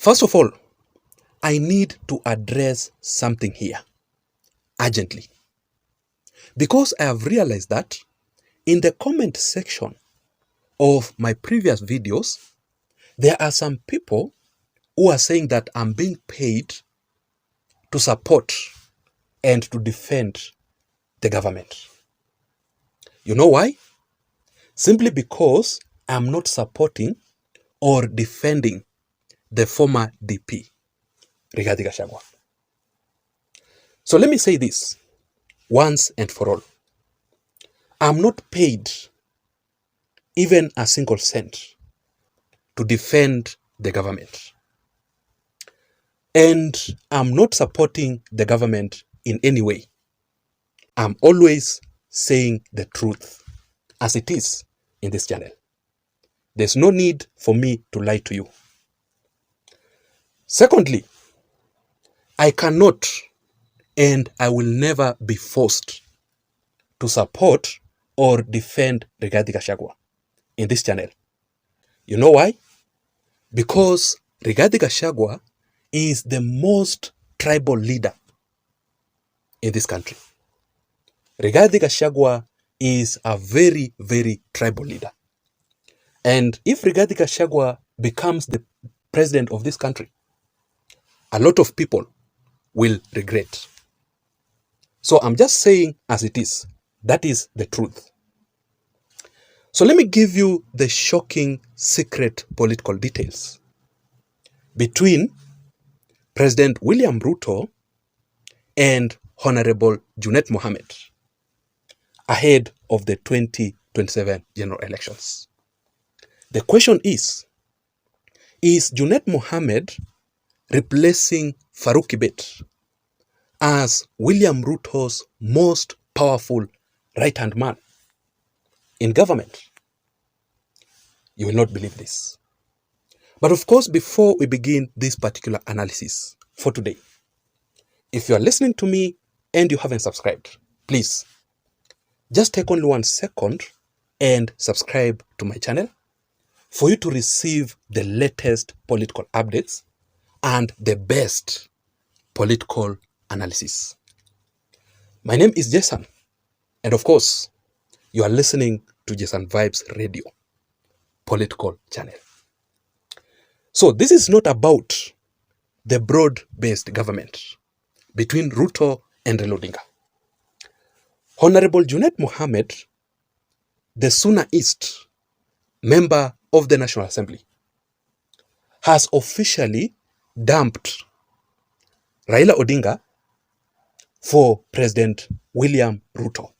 First of all, I need to address something here urgently, because I have realized that in the comment section of my previous videos, there are some people who are saying that I'm being paid to support and to defend the government. You know why? Simply because I'm not supporting or defending the former DP, Rigathi Gachagua. So let me say this once and for all. I'm not paid even a single cent to defend the government. And I'm not supporting the government in any way. I'm always saying the truth as it is in this channel. There's no need for me to lie to you. Secondly, I cannot and I will never be forced to support or defend Rigathi Gachagua in this channel. You know why? Because Rigathi Gachagua is the most tribal leader in this country. Rigathi Gachagua is a very, very tribal leader. And if Rigathi Gachagua becomes the president of this country, a lot of people will regret. So I'm just saying as it is. That is the truth. So let me give you the shocking secret political details between President William Ruto and Honorable Junet Mohammed ahead of the 2027 general elections. The question is Junet Mohammed replacing Farouk Kibet as William Ruto's most powerful right-hand man in government? You will not believe this. But of course, before we begin this particular analysis for today, if you are listening to me and you haven't subscribed, please just take only 1 second and subscribe to my channel for you to receive the latest political updates and the best political analysis. My name is Jason, and of course, you are listening to Jason Vibes Radio, political channel. So this is not about the broad-based government between Ruto and Raila Odinga. Honorable Junet Mohammed, the Suna East member of the National Assembly, has officially dumped Raila Odinga for President William Ruto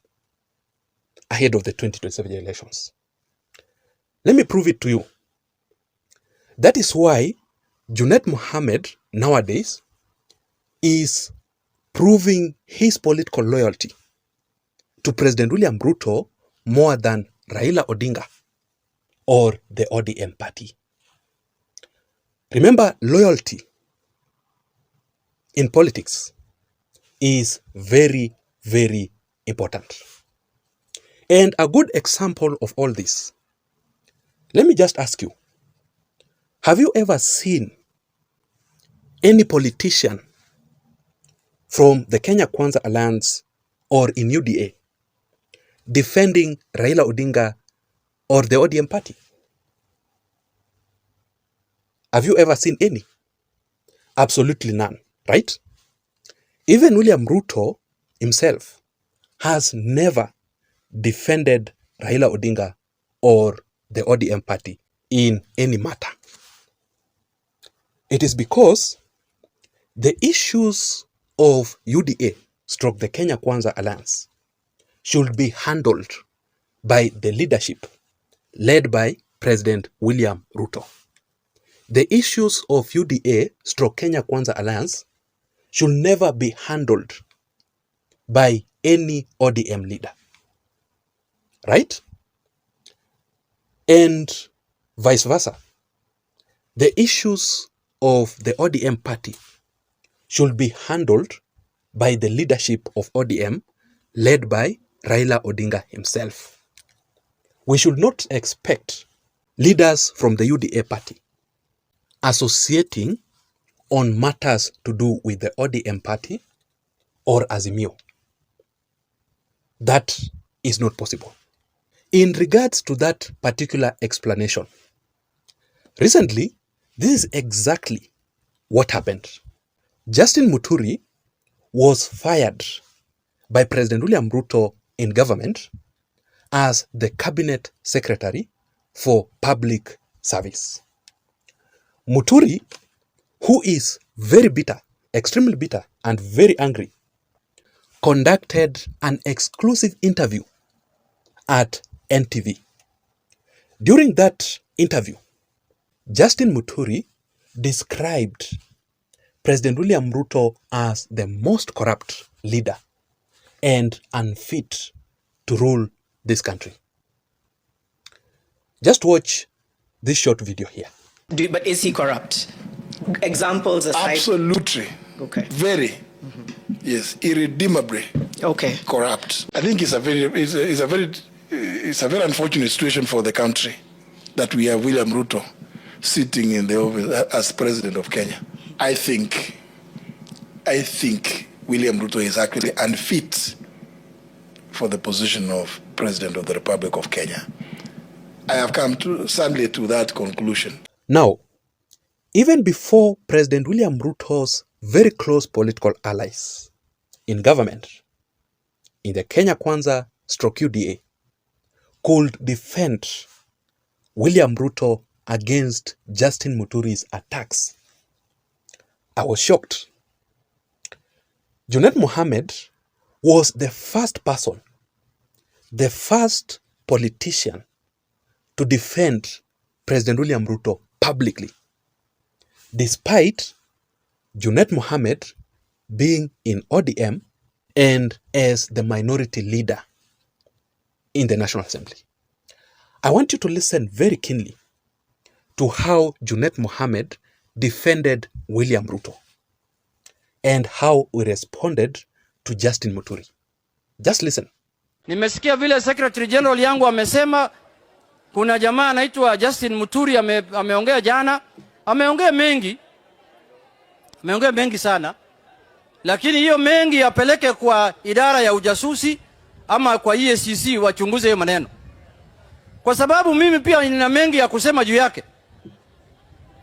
ahead of the 2027 elections. Let me prove it to you. That is why Junet Mohammed nowadays is proving his political loyalty to President William Ruto more than Raila Odinga or the ODM party. Remember, loyalty in politics is very, very important. And a good example of all this, let me just ask you, have you ever seen any politician from the Kenya Kwanza Alliance or in UDA defending Raila Odinga or the ODM party? Have you ever seen any? Absolutely none, right? Even William Ruto himself has never defended Raila Odinga or the ODM party in any matter. It is because the issues of UDA / the Kenya Kwanza Alliance should be handled by the leadership led by President William Ruto. The issues of UDA / Kenya Kwanza Alliance should never be handled by any ODM leader. Right? And vice versa. The issues of the ODM party should be handled by the leadership of ODM led by Raila Odinga himself. We should not expect leaders from the UDA party associating on matters to do with the ODM party or Azimio. That is not possible. In regards to that particular explanation, recently, this is exactly what happened. Justin Muturi was fired by President William Ruto in government as the cabinet secretary for public service. Muturi, who is very bitter, extremely bitter and very angry, conducted an exclusive interview at NTV. During that interview, Justin Muturi described President William Ruto as the most corrupt leader and unfit to rule this country. Just watch this short video here. But is he corrupt? Examples aside. Absolutely. Okay. Very. Yes, irredeemably. Okay. Corrupt. I think it's a very unfortunate situation for the country that we have William Ruto sitting in the office as president of Kenya. I think William Ruto is actually unfit for the position of president of the Republic of Kenya. I have come sadly to that conclusion. Now, even before President William Ruto's very close political allies in government, in the Kenya Kwanza /UDA, could defend William Ruto against Justin Muturi's attacks, I was shocked. Junet Mohammed was the first person, the first politician to defend President William Ruto publicly, despite Junet Mohammed being in ODM and as the minority leader in the National Assembly. I want you to listen very keenly to how Junet Mohammed defended William Ruto and how we responded to Justin Muturi. Just listen. Nimesikia vile Secretary General yangu amesema kuna jamaa anaitwa Justin Muturi ameongea jana, ameongea mengi sana, lakini hiyo mengi apeleke kwa idara ya ujasusi ama kwa EACC wachunguze hiyo maneno, kwa sababu mimi pia nina mengi ya kusema juu yake.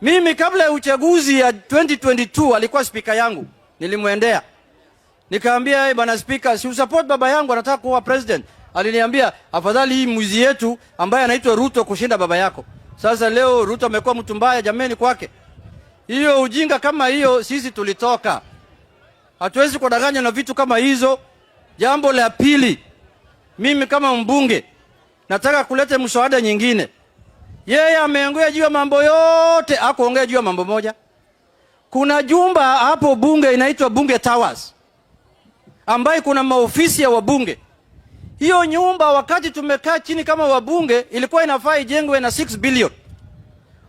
Mimi kabla ya uchaguzi ya 2022 alikuwa speaker yangu, nilimwendea nikaambia, hey, bwana speaker, si usupport baba yangu anataka kuwa president. Aliniambia afadhali hii mwizi yetu ambaye anaitwa Ruto kushinda baba yako. Sasa leo Ruto amekuwa mtu mbaya jameni kwake. Hiyo ujinga kama hiyo sisi tulitoka. Hatuwezi kudanganywa na vitu kama hizo. Jambo la pili, mimi kama mbunge nataka kuleta mswada nyingine. Yeye ameongea juu ya mambo yote, hakuongea juu ya mambo moja. Kuna jumba hapo bunge inaitwa Bunge Towers, ambayo kuna maofisi ya wabunge. Hiyo nyumba wakati tumekaa chini kama wabunge ilikuwa inafaa ijengwe na 6 billion.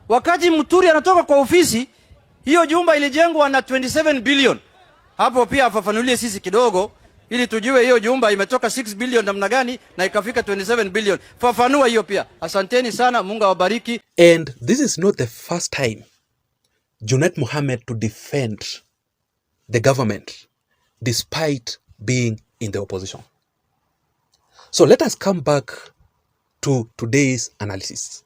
Wakati Muturi anatoka kwa ofisi, hiyo jumba ilijengwa na 27 billion. Hapo pia afafanulie sisi kidogo ili tujue hiyo jumba imetoka 6 billion namna gani na ikafika 27 billion. Fafanua hiyo pia. Asanteni sana, Mungu awabariki. And this is not the first time Junet Mohammed to defend the government despite being in the opposition. So let us come back to today's analysis.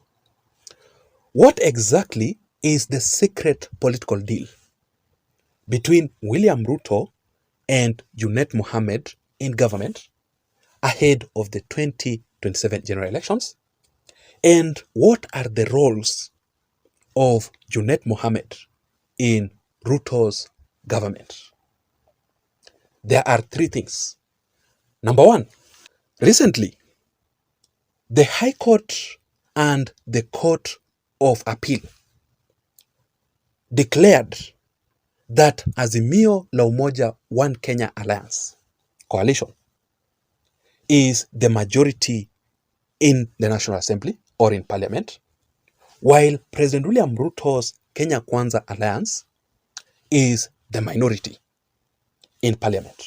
What exactly is the secret political deal between William Ruto and Junet Mohammed in government ahead of the 2027 general elections? And what are the roles of Junet Mohammed in Ruto's government? There are 3 things. Number 1, recently, the High Court and the Court of Appeal declared that Azimio la Umoja One Kenya Alliance coalition is the majority in the National Assembly or in Parliament, while President William Ruto's Kenya Kwanza Alliance is the minority in Parliament.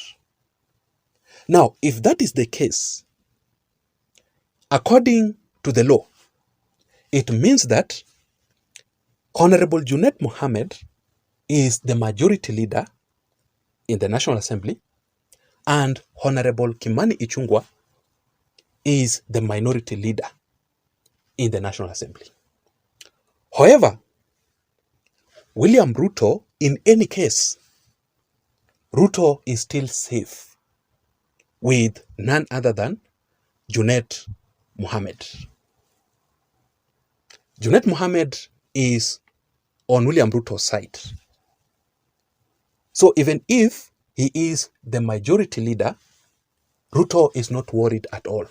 Now, if that is the case, according to the law, it means that Honorable Junet Mohammed is the majority leader in the National Assembly, and Honorable Kimani Ichung'wah is the minority leader in the National Assembly. However, William Ruto, in any case, Ruto is still safe with none other than Junet Mohammed. Junet Mohammed is on William Ruto's side. So even if he is the majority leader, Ruto is not worried at all.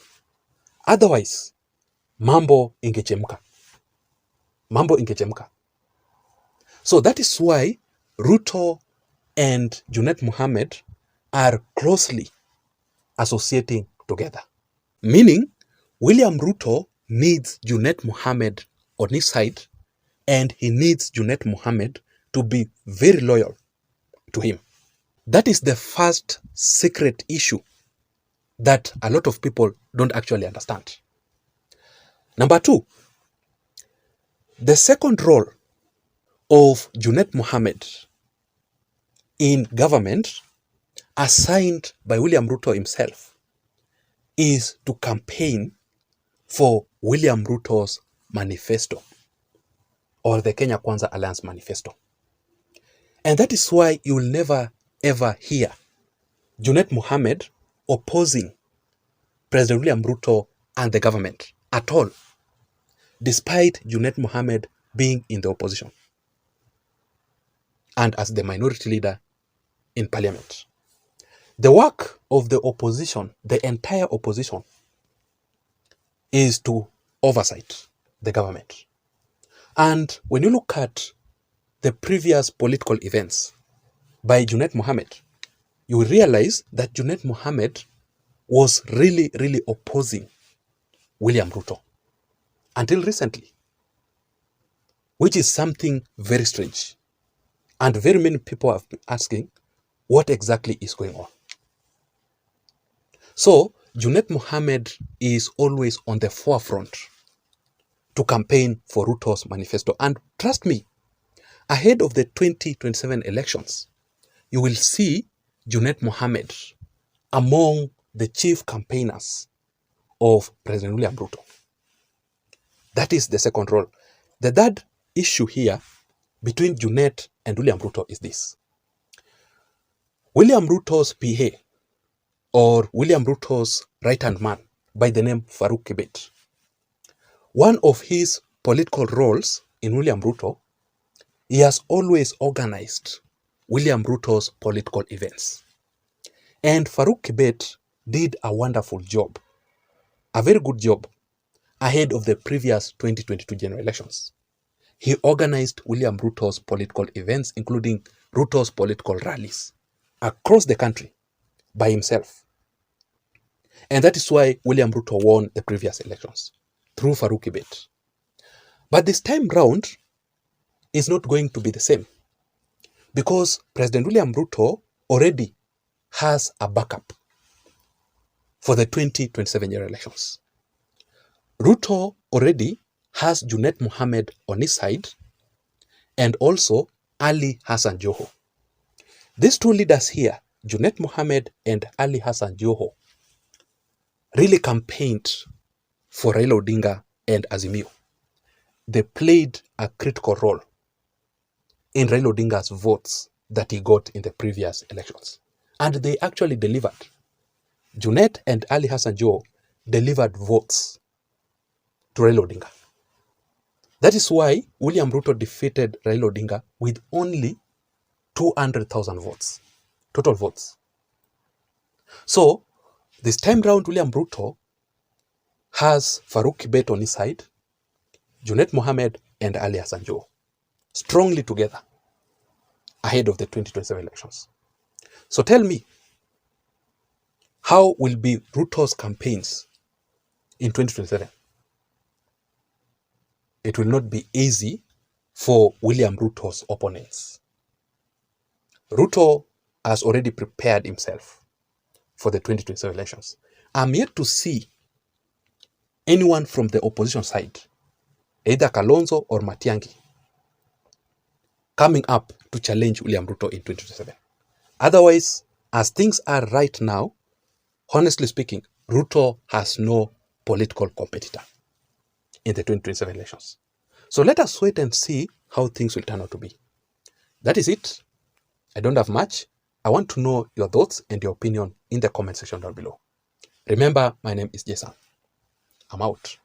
Otherwise, mambo ingechemka. Mambo ingechemka. So that is why Ruto and Junet Mohammed are closely associating together. Meaning, William Ruto needs Junet Mohammed on his side, and he needs Junet Mohammed to be very loyal to him. That is the first secret issue that a lot of people don't actually understand. Number two, the second role of Junet Mohammed in government, assigned by William Ruto himself, is to campaign for William Ruto's manifesto, or the Kenya Kwanza Alliance manifesto. And that is why you will never ever hear Junet Mohammed opposing President William Ruto and the government at all, despite Junet Mohammed being in the opposition and as the minority leader in parliament. The work of the opposition, the entire opposition, is to oversight the government. And when you look at the previous political events by Junet Mohammed, you will realize that Junet Mohammed was really opposing William Ruto until recently, which is something very strange. And very many people have been asking what exactly is going on. So, Junet Mohammed is always on the forefront to campaign for Ruto's manifesto. And trust me, ahead of the 2027 elections, you will see Junet Mohammed among the chief campaigners of President William Ruto. That is the second role. The third issue here between Junet and William Ruto is this. William Ruto's PA, or William Ruto's right-hand man by the name Farouk Kibet, one of his political roles in William Ruto, he has always organized William Ruto's political events. And Farouk Kibet did a wonderful job, a very good job, ahead of the previous 2022 general elections. He organized William Ruto's political events, including Ruto's political rallies across the country by himself. And that is why William Ruto won the previous elections, through Farouk Kibet. But this time round is not going to be the same, because President William Ruto already has a backup for the 2027 general elections. Ruto already has Junet Mohammed on his side, and also Ali Hassan Joho. These two leaders here, Junet Mohammed and Ali Hassan Joho, really campaigned for Raila Odinga and Azimio. They played a critical role in Raila Odinga's votes that he got in the previous elections. And they actually delivered. Junet and Ali Hassan Joho delivered votes to Raila Odinga. That is why William Ruto defeated Raila Odinga with only 200,000 votes, total votes. So, this time round, William Ruto has Farouk Kibet on his side, Junet Mohammed and Ali Hassan Joho, strongly together ahead of the 2027 elections. So tell me, how will be Ruto's campaigns in 2027? It will not be easy for William Ruto's opponents. Ruto has already prepared himself for the 2027 elections. I'm yet to see anyone from the opposition side, either Kalonzo or Matiang'i, coming up to challenge William Ruto in 2027. Otherwise, as things are right now, honestly speaking, Ruto has no political competitor in the 2027 elections. So let us wait and see how things will turn out to be. That is it. I don't have much. I want to know your thoughts and your opinion in the comment section down below. Remember, my name is Jason. I'm out.